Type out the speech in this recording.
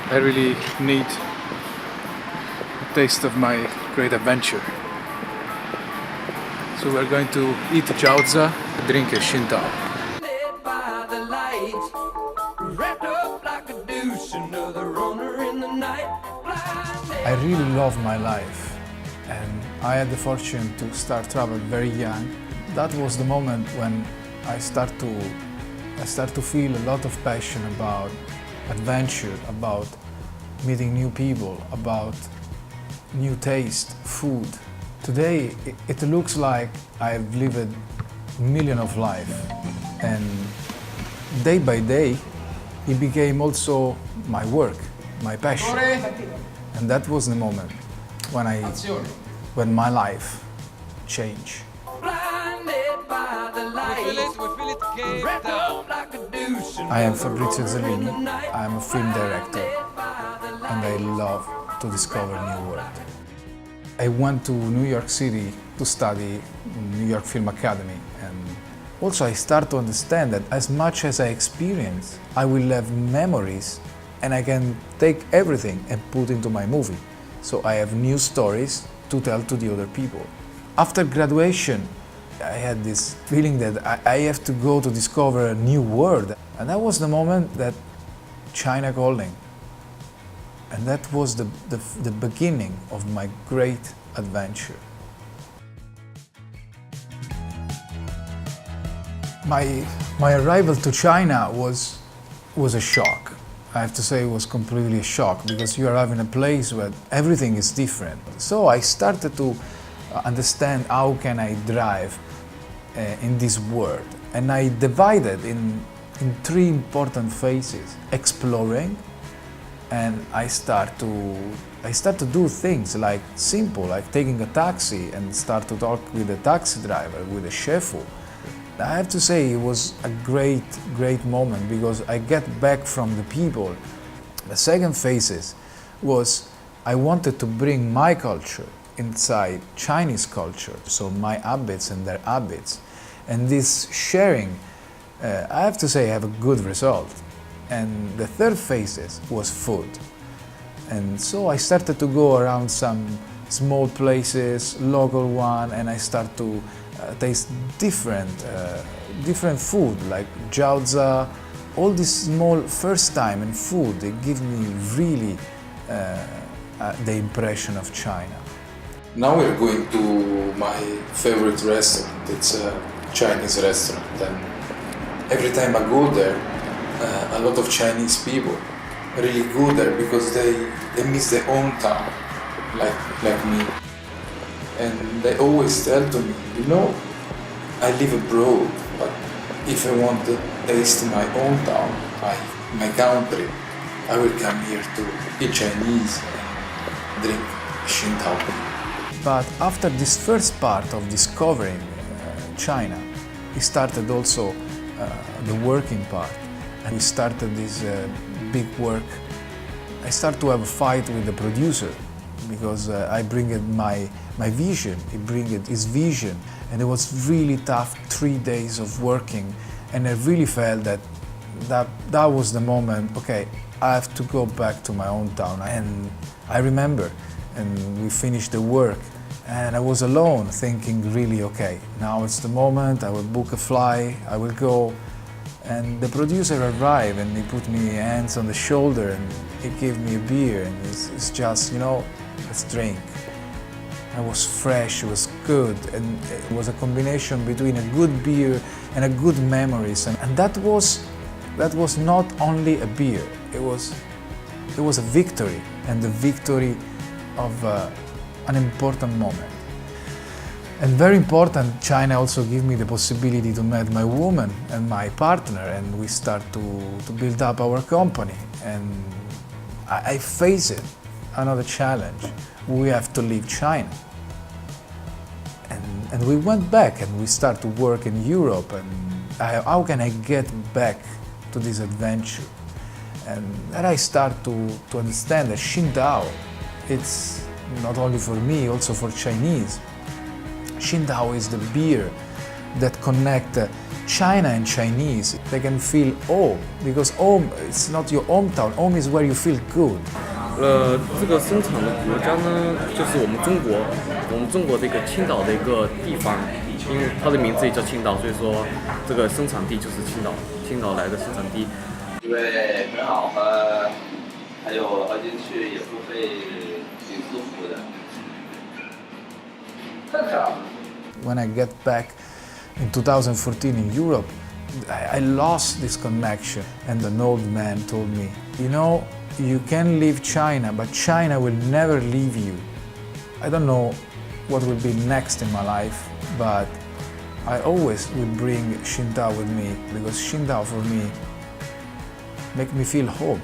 I really need a taste of my great adventure. So we're going to eat jiaozi, drink a Tsingtao. Led by the light, wrapped up like a douche, another runner in the night. I really love my life, and I had the fortune to start travel very young. That was the moment when I start to feel a lot of passion about adventure, about meeting new people, about new taste, food. Today it looks like I've lived a million of life, and day by day it became also my work, my passion. And that was the moment when my life changed. Blinded by the light, We feel it, wrapped Tsingtao. up like a douche, I am Fabrizio Azzellini, I am a film director, and I love to discover new world. I went to New York City to study New York Film Academy, and also I start to understand that as much as I experience, I will have memories and I can take everything and put into my movie. So I have new stories to tell to the other people. After graduation, I had this feeling that I have to go to discover a new world. And that was the moment that China calling. And that was the beginning of my great adventure. My arrival to China was a shock. I have to say it was completely a shock, because you arrive in a place where everything is different. So I started to understand how can I drive in this world. And I divided in three important phases: exploring, and I start to do things like simple, like taking a taxi and start to talk with the taxi driver, with the chef. I have to say it was a great moment, because I get back from the people. The second phase was I wanted to bring my culture inside Chinese culture, so my habits and their habits. And this sharing, I have to say, have a good result. And the third phase was food. And so I started to go around some small places, local one, and I start to taste different food, like jiaozi. All this small first time in food, they give me really the impression of China. Now we're going to my favorite restaurant. It's a Chinese restaurant, and every time I go there, a lot of Chinese people really go there because they miss their own town, like me. And they always tell to me, I live abroad, but if I want to taste my own town, my country, I will come here to eat Chinese and drink Tsingtao. But after this first part of discovering China, it started also the working part. And we started this big work. I started to have a fight with the producer, because I bring it my vision, he bring it his vision, and it was really tough 3 days of working, and I really felt that was the moment, okay, I have to go back to my own town. And I remember, and we finished the work, and I was alone thinking really, okay, now it's the moment, I will book a flight, I will go. And the producer arrived and he put me hands on the shoulder and he gave me a beer, and it's just, let's drink. It was fresh, it was good, and it was a combination between a good beer and a good memories. And that was not only a beer, it was a victory, and the victory of an important moment. And very important, China also gave me the possibility to meet my woman and my partner, and we start to build up our company. And I face it, another challenge. We have to leave China. And we went back and we start to work in Europe, and how can I get back to this adventure? And then I start to understand that Tsingtao, it's not only for me, also for Chinese. Tsingtao is the beer that connects China and Chinese, they can feel home, because home, it's not your hometown, home is where you feel good. 这个生产的国家呢，就是我们中国的一个青岛的一个地方，因为它的名字也叫青岛，所以说这个生产地就是青岛来的生产地。因为很好喝，还有喝进去也不会挺舒服的。When I get back in 2014 in Europe, I lost this connection, and an old man told me, you know, you can leave China, but China will never leave you. I don't know what will be next in my life, but I always will bring Tsingtao with me, because Tsingtao for me make me feel home.